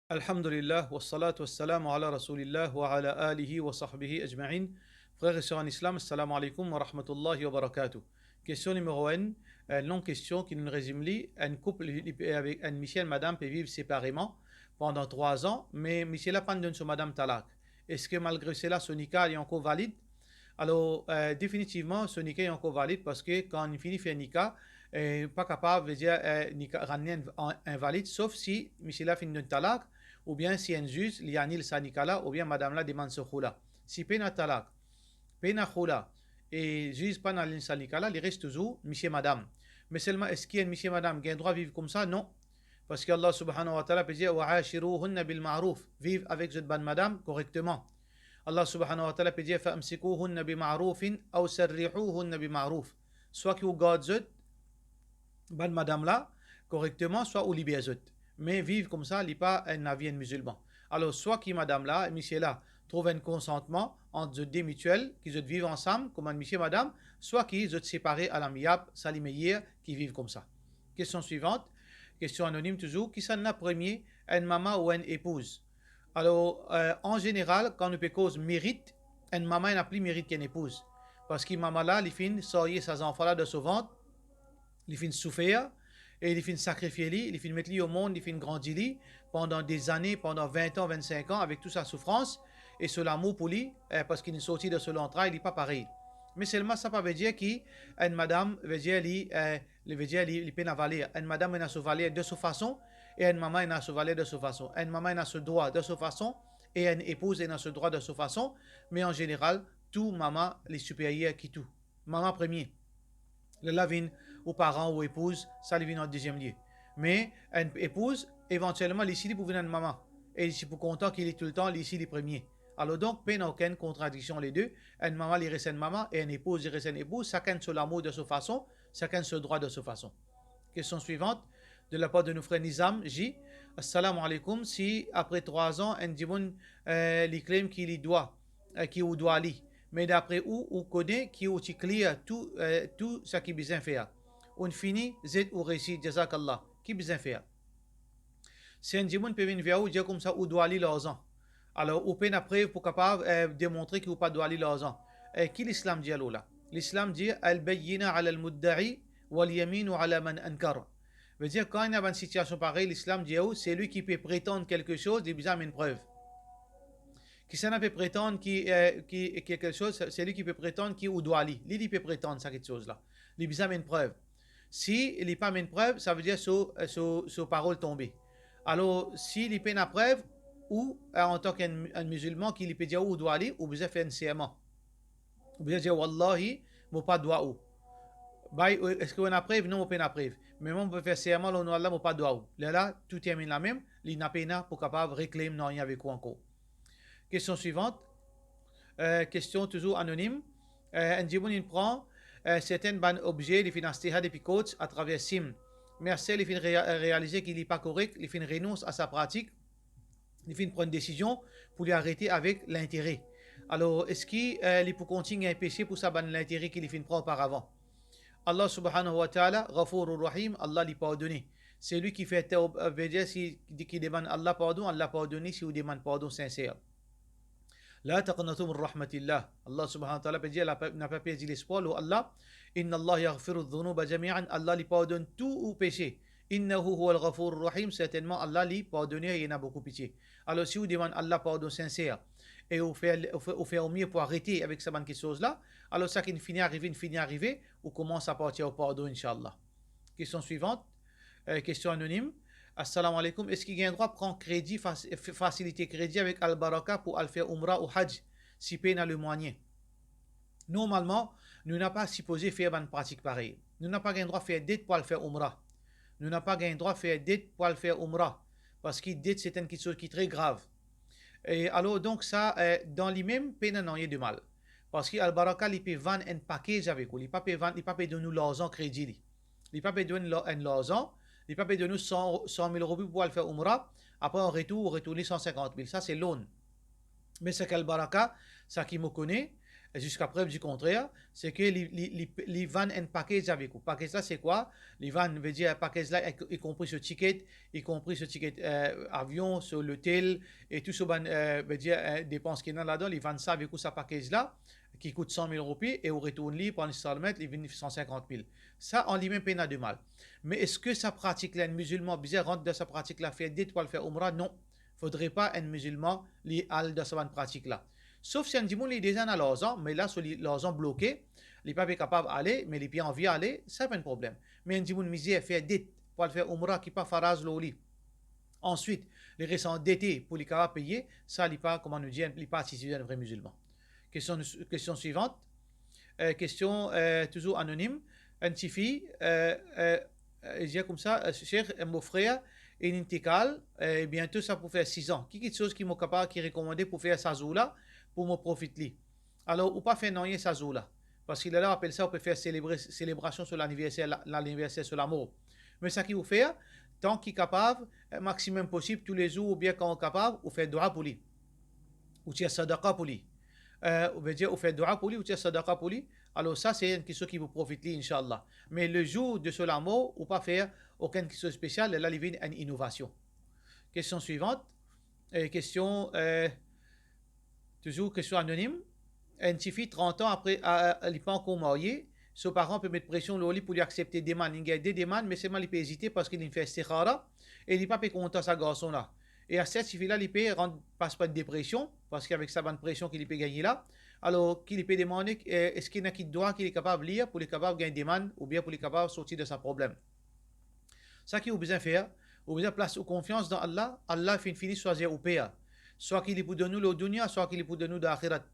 Alhamdulillah, wassalatu wassalamu ala rasulillah wa ala alihi wa sahbihi ajma'in. Frères et sœurs en islam, assalamu alaikum wa rahmatullahi wa barakatuh. Question numéro 1, longue question qui nous résume li. Un couple avec un Michel madame peut vivre séparément pendant 3 ans, mais Michel a pas donné sur madame talak. Est-ce que malgré cela, ce nikah est encore valide? Alors, définitivement, ce nikah est encore valide parce que quand on finit faire nikah, pas capable de dire nikah ramener invalide, sauf si Michel a fini de talak, ou bien si un juge li annule sa nikah là, ou bien madame là demande ce khula. Si pena talak, pena khula, et juge pas annule sa nikah là, il reste toujours Michel madame. Mais seulement, est-ce qu'il y a Michel madame qui a un droit de vivre comme ça? Non. Parce qu'Allah subhanahu wa ta'ala peut dire, wa ashiruhunna bil ma'ruf, vivre avec cette bonne madame correctement. Allah subhanahu wa ta'ala peut dire فَأَمْسِكُوهُنَّ بِمَعْرُوفٍ أَوْ سَرِّحُوهُنَّ بِمَعْرُوف. Soit qui ou garde zut, ban madame là, correctement, soit ou libère zut. Mais vivre comme ça, il n'est pas un avis musulman. Alors, soit qui madame là, monsieur là, trouve un consentement entre deux mutuels, qui zut vivent ensemble, comme un monsieur madame, soit qui zut séparés à l'amiable, ça les meilleurs qui vivent comme ça. Question suivante, question anonyme toujours, qui s'en a premier, une maman ou une épouse? Alors, en général, quand on peut cause mérite, une maman n'a plus mérite qu'une épouse. Parce que maman là, il finit sortir ses enfants là de son ventre, il finit souffrir, et il finit sacrifier lui, il finit mettre lui au monde, il finit grandir lui, pendant des années, pendant 20 ans, 25 ans, avec toute sa souffrance, et ce l'amour pour lui, parce qu'il est sorti de ce long travail, il n'est pas pareil. Mais seulement ça ne veut dire qu'une madame veut dire il peut valer. Une madame elle a se valer de cette façon et une maman elle a se valer de cette façon. Une maman elle a ce droit de cette façon et une épouse elle a ce droit de cette façon. Mais en général, tout maman les supérieurs qui tout. Maman premier. Le lavine aux parents ou épouse, ça lui vient en deuxième lieu. Mais une épouse, éventuellement, ici, pour venir une maman. Et ici, pour content qu'il est tout le temps, ici, les premiers. Alors donc, pas aucune contradiction les deux. Une maman, il reste une maman, et une épouse, il reste une épouse. Chacun sur l'amour de sa façon, chacun sur le droit de sa façon. Question suivante, de la part de nos frères Nizam, J. Assalamu alaikum. Si après 3 ans, un dimoun lui claim qu'il y doit, qu'il doit aller, mais d'après où, on connaît qu'il clear tout ce qui besoin faire. On finit, Z ou réussit, jazakallah. Qui besoin faire? Si un dimoun peut venir vers vous, dire comme ça, où doit aller l'argent. Alors, on peut une preuve pour capable démontrer qu'il ne pas doit aller l'argent. Qui l'islam dit là? L'islam dit al-bayyina ala al-mudda'i wal-yaminu ala man ankara. Veut dire, quand il y a une situation pareille, l'islam dit c'est lui qui peut prétendre quelque chose, il a besoin d'une preuve. Qui s'en peut prétendre qui quelque chose, c'est lui qui peut prétendre qui ou doit aller. Lui, il peut prétendre ça quelque chose là. Il a besoin d'une preuve. Si il n'est pas une preuve, ça veut dire sur parole tombée. Alors, s'il n'y a pas une preuve, ou en tant qu'un musulman qui peut dire où doit aller, ou besoin faire un serment. Ou besoin dire Wallahi, mon pas doit où. Est-ce qu'on a preuve? Non, on peut pas preuve. Mais on peut faire serment, on a là, mon pas doit où. Là, tout termine la même, il n'a pas pour capable réclamer non rien avec quoi encore. Question suivante. Question toujours anonyme. Un il prend certains objets, il finit acheter des picots à travers SIM. Merci, il finit réaliser qu'il n'est pas correct, il finit renonce à sa pratique, il finit prendre une décision pour lui arrêter avec l'intérêt. Alors, est-ce qu'il peut continuer à pécher pour ça l'intérêt qu'il finit prendre auparavant? Allah subhanahu wa ta'ala, Ghafurur Rahim, Allah lui pardonne. C'est lui qui fait obéir, qui demande Allah pardon, Allah pardonne si vous demande pardon sincère. لا تقنطوا من رحمة الله. Allah subhanahu wa ta'ala peut dire n'a pas perdu l'espoir. Allah, Inna Allah yaghfiru dhunuba jami'an. Allah lui pardonne tout ou péché. Innahu huwa al-ghafur rahim. Certainement, Allah lui pardonne et il en a beaucoup pitié. Alors, si vous demandez Allah pardon sincère et vous faites au mieux pour arrêter avec ces bonnes choses-là, alors ça qui finit arriver, vous commencez à partir au pardon, Inch'Allah. Question suivante, question anonyme. Assalamu alaikum. Est-ce qu'il y a un droit de prendre crédit, facilité crédit avec Al-Baraka pour aller faire Umrah ou Hajj si peine a le moyen? Normalement, nous n'avons pas supposé faire une pratique pareille. Nous n'avons pas un droit de faire dette pour aller faire Umrah. Nous n'avons pas un droit de faire dette pour aller faire Umrah. Parce que dette, c'est une chose qui est très grave. Et alors, donc, ça, dans les mêmes peine, non, il y a de mal. Parce que Al-Baraka, il peut vendre un package avec vous. Il ne peut pas donner nous l'argent crédit. Il ne peut pas donner un l'argent. Il ne peut pas donner 100 000 euros pour aller faire Umrah. Après, en retour, retourner 150 000. Ça, c'est loan. Mais c'est qu'Al-Baraka, ça qui me connaît, jusqu'à preuve du contraire, c'est que les vannes un package avec vous. Package là, c'est quoi? Les vannes veut dire package là, y compris ce ticket, avion, sur l'hôtel, et tout ce veut dire dépenses qu'il y a là-dedans, les vannes ça avec vous, ça package là, qui coûte 100 000 roupies, et on retourne li pour l'installment, les 150 000. Ça, en lui-même, peine de mal. Mais est-ce que sa pratique là, un musulman, bizarre, rentre dans sa pratique là, fait dit, le faire umrah? Non. Faudrait pas un musulman li al dans sa pratique là. Sauf si un dimanche, il est déjà dans l'argent, mais là, sur l'argent bloqué, il n'est pas capable d'aller, mais il est bien envie d'aller, c'est pas un problème. Mais un dimanche, misère, fait dit, pour le faire umrah, qui pas faraz l'oli. Ensuite, les restes endettés pour les capables payer, ça, il n'est pas, comment nous dire, il n'est pas assis un vrai musulman. Question suivante. Question toujours anonyme. Un petit fille, il dit comme ça, cher mon frère, et intikal, et bientôt ça pour faire 6 ans. Qui est chose qui m'a capable, qui recommandé pour faire ça zoula, pour me profiter. Alors, ou pas faire non ça zoula. Parce qu'il est là, appelle ça, on peut faire célébration sur l'anniversaire sur la mort. Mais ça qui vous fait, tant qu'il est capable, maximum possible, tous les jours, ou bien quand on est capable, ou faire dua pour lui. Ou tirer sadaqa pour lui. On veut dire, on fait dua pour lui, ou tirer sadaqa pour lui. Alors ça, c'est une question qui vous profite, Inch'Allah. Mais le jour de ce mort, ou pas faire aucune question spéciale, là, il y a une innovation. Question suivante. Question, toujours question anonyme. Une fille, 30 ans après, elle n'est pas encore mariée. Ses parents peuvent mettre pression sur lui pour lui accepter des demandes. Il y a des demandes, mais seulement il peut hésiter parce qu'il fait istikhara et il n'est pas content de sa garçon là. Et à cette fille-là, il peut passe pas de dépression parce qu'avec sa bonne pression qu'il peut gagner là. Alors, qu'il peut demander est-ce qu'il y a qui doit qu'il est capable de lire pour être capable de gagner des demandes ou bien pour être capable de sortir de sa problème. Ça qu'il a besoin de faire, il a besoin de placer confiance dans Allah. Allah finit choisir au père. Soit qu'il est pour donner le dunya, soit qu'il est pour donner l'akhirat.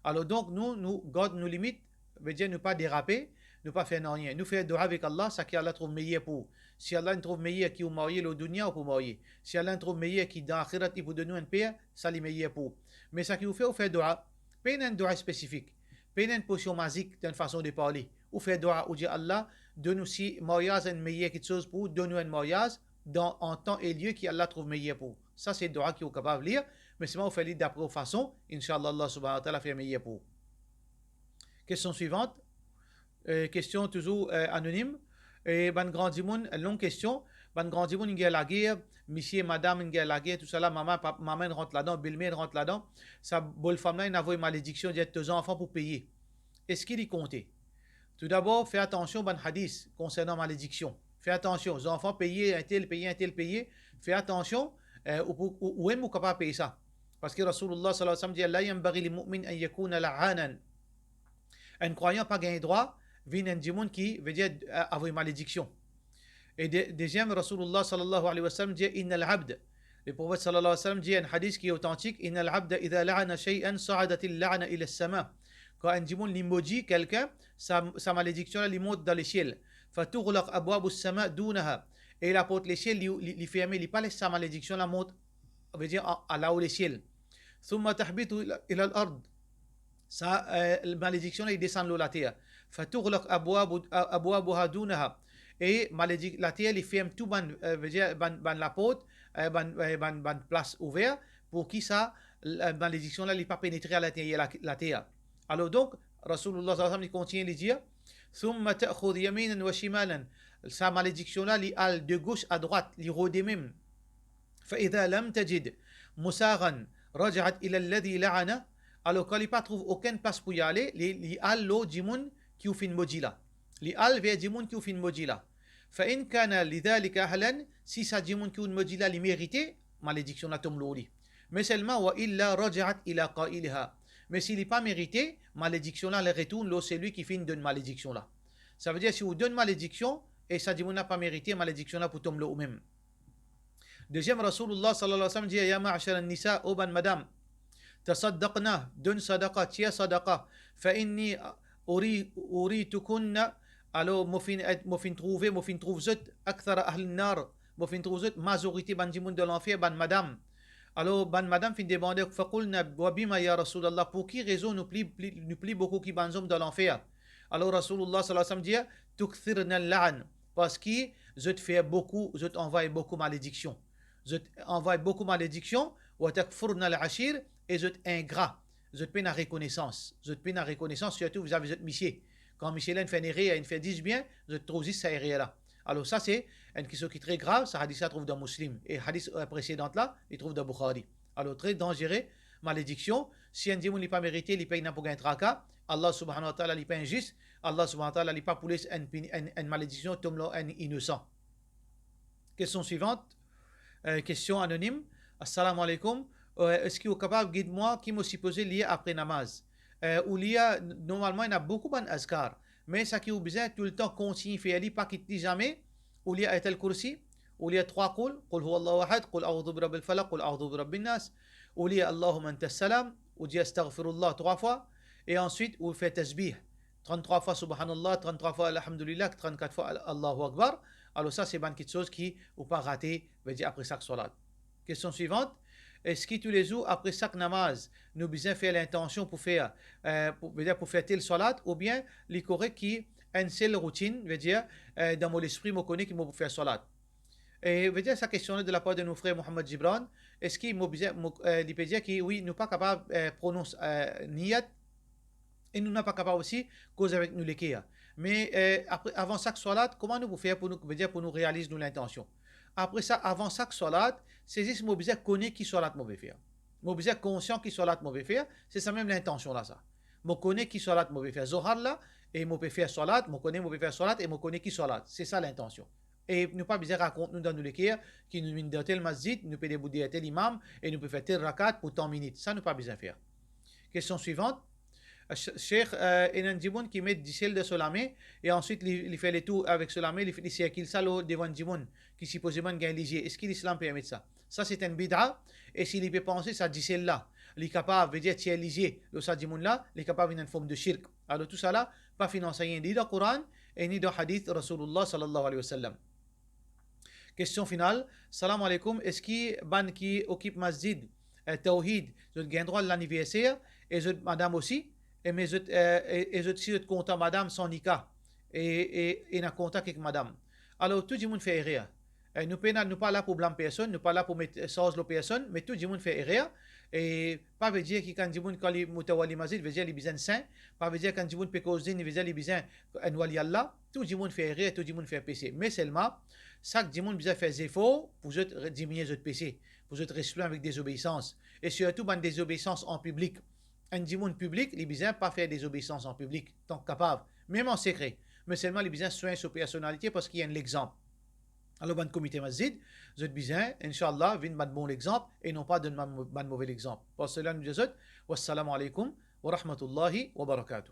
Alors donc, nous, God nous limite, veut dire ne pas déraper, ne pas faire rien. Nous faire dua avec Allah, ça qu'Allah trouve meilleur pour. Si Allah trouve meilleur qui est marié le dunya, ou pour marier. Si Allah trouve meilleur qui dans l'akhirat, il vous donne un père, ça l'est meilleur pour. Mais ça qui vous fait dua, pas une dua spécifique, pas une potion magique d'une façon de parler. Ou faire dua, ou dire Allah, donne-nous si mariage un meilleur quelque chose pour, donne-nous un mariage en temps et lieu qui Allah trouve meilleur pour. Ça, c'est dua qui est capable de lire. Mais c'est moi, on fait lire d'après aux façons. Inch'Allah, Allah subhanahu wa ta'ala fait meilleur pour. Question suivante. Question toujours anonyme. Et ban grand dimoun, longue question. Ban grand dimoun, il y a la guerre. Monsieur, madame, il y a la guerre. Tout ça là, maman rentre là-dedans, belle-mère rentre là-dedans. Ça, bonne femme là, il a une malédiction d'être deux enfants pour payer. Est-ce qu'il y comptait? Tout d'abord, fais attention, ban hadith concernant malédiction. Fais attention, les enfants payés, un tel payé. Fais attention, où est-ce capable de payer ça? Parce que Rasulullah sallallahu alayhi wa sallam dit la yanbaghi lil mu'min an yakuna la'anan. Un croyant pas gagné droit, vient un démon qui veut dire avoir une malédiction. Et deuxième, Rasulullah sallallahu alayhi wa sallam dit innal abd. Le prophète sallallahu alayhi wa sallam dit un hadith qui est authentique innal abd idha la'ana shay'an sa'adatil la'na ila as-sama. Quand un démon lui maudit quelqu'un, sa malédiction lui monte dans les ciels. Fatughlaq abwabu as-sama dunaha. Et la porte les ciels lui ferme, il pas laisse sa malédiction la monte veut dire à là où les ciels. ثم تحبط إلى الأرض. Ça, la malédiction, il descend de la terre. فتغلق أبوابها دونها. Et la terre, il ferme tout veut dire la porte, ban place ouverte pour qui ça, la malédiction là, il pas pénétrer à l'intérieur la terre. Alors donc, Rasulullah sallallahu alayhi wa sallam, il continue de dire ثم تأخذ يمينا وشمالا. Sa malédiction là, il a de gauche à droite, il rôde même. فإذا لم تجد مساغا رجعت إلى الذي لعنه. Alors quand il ne trouve aucune place pour y aller, il a l'eau du monde qui fait une mojila. Il a vers du monde qui fait une mojila. فإن كان لذلك أهلا. Si ça du monde qui fait une mojila, il mérite, malédiction la tombe l'eau. Mais seulement وإلا رجعت إلى قائلها. Mais s'il n'est pas mérité, malédiction là, le retourne l'eau, c'est lui qui fait une malédiction là. Ça veut dire si vous donne malédiction et ça du monde n'a pas mérité, malédiction là pour tomber l'eau même. Deuxième, Rasulullah sallallahu alayhi wa sallam dit ya ma'ashar an-nisa, ô ban madame, tasaddaqna, donne sadaqa, tiens sadaqa, fa inni uritukunna. Alors mofin trouve zut akthara ahl an-nar, mofin trouve zut majorité ban dimoun de l'enfer, ban madame. Alors ban madame fin demander fa qulna wa bima ya Rasulullah, pour qui raison nous plie beaucoup qui ban de l'enfer? Alors Rasulullah sallallahu alayhi wa sallam dit tukthirna al-la'n, parce que zut fait beaucoup, zut envoie beaucoup malédiction. Je envoie beaucoup de malédictions, et je ingrat. vous êtes la reconnaissance. Vous êtes la reconnaissance, surtout vous avez votre mission. Quand Michel fait une il fait 10 bien, vous êtes trop ça là. Alors ça c'est une question qui est très grave, ça hadith ça trouve dans Muslim. Et hadith précédente là, il trouve dans Bukhari. Alors très dangereux, malédiction. Si un démon n'est pas mérité, il paye n'importe quel tracas. Allah subhanahu wa ta'ala, il paye injuste. Allah subhanahu wa ta'ala, il pas pour une malédiction, tombe là un innocent. Question suivante. Question anonyme. Assalamu alaikum. Est-ce qu'il est capable de guider moi qui m'a supposé lié après namaz? Où il y a, normalement, il y a beaucoup d'azkar. Mais ça qui est besoin tout le temps continue faire pas quitter jamais. Où il y a ayat al-kursi. Où il y a 3 qul. Qul huwa Allahu ahad. Qul a'udhu bi rabbil falaq. Qul a'udhu bi rabbin nas. Où il y a Allahumma anta salam. Où il y a astaghfirullah 3 fois. Et ensuite, où il fait tasbih. 33 fois subhanallah, 33 fois alhamdulillah, 34 fois Allahu akbar. Alors ça, c'est quelque chose qui ou pas raté, veut dire après chaque salat. Question suivante. Est-ce que tous les jours, après chaque namaz, nous besoin faire l'intention pour faire, pour faire tel salat, ou bien les corrects qui une seule routine, veut dire, dans mon esprit, je connais qu'il m'a pour faire salat. Et veut dire, sa question de la part de nos frères Mohamed Gibran, est-ce qu'il m'a besoin, il peut dire que oui, nous pas capable de prononcer niyat, et nous n'avons pas capable aussi cause avec nous les kia. Mais avant chaque salat, comment nous pouvons faire pour nous, pour nous réaliser nous l'intention? Après ça, avant chaque salat, c'est juste que je connais qui salat je vais faire. Je suis conscient qui salat je vais faire. C'est ça même l'intention là ça. Je connais qui salat je vais faire. Zohar là, et je vais faire salat, je connais je vais faire salat, et je connais qui salat. C'est ça l'intention. Et nous pas besoin de raconter nous dans nous les kia, qui nous mène dans tel masjid, nous pouvons débouder tel imam, et nous pouvons faire tel rakat pour tant minutes. Ça nous pas besoin de faire. Question suivante. Cheikh Enan Djimoun qui met du sel de solamé et ensuite il fait les tours avec solamé, il fait qu'il salo devant Djimoun qui supposément gagne léger. Est-ce que l'islam permet ça? Ça c'est un bid'a et s'il peut penser ça dit celle là, il est capable de dire tiens léger, le sa Djimoun là, il est capable d'une forme de shirk. Alors tout ça là, pas financé ni dans le Coran et ni dans le hadith Rasulullah sallallahu alayhi wa sallam. Question finale. Salam alaikum. Est-ce que ban qui occupe masjid Tawhid, je gagne droit de l'anniversaire et je madame aussi? Et je suis content madame sans nika et na contact avec madame. Alors tout le monde fait erreur. Nous pas là pour blâmer personne, nous pas là pour mettre sauce la personne, mais tout le monde fait erreur. Et pas veut dire que quand le monde quand il mutawali mazid veut dire il besoin saint, pas veut dire quand le monde peut causer veut dire il besoin un wali Allah, tout le monde fait erreur, tout le monde fait péché. Mais seulement ça que le monde besoin faire des efforts pour diminuer votre péché, pour être respect avec des obéissances et surtout dans des obéissances en public. Un dimanche public, il besoin pas faire des obéissances en public, tant capable, même en secret. Mais seulement il besoin soigner sa personnalité parce qu'il y a un exemple. Alors, dans le comité masjid, vous avez besoin, Inch'Allah, vin de bon exemple et non pas de mauvais exemple. Pour cela, nous disons, wassalamu alaikum wa rahmatullahi wa barakatuh.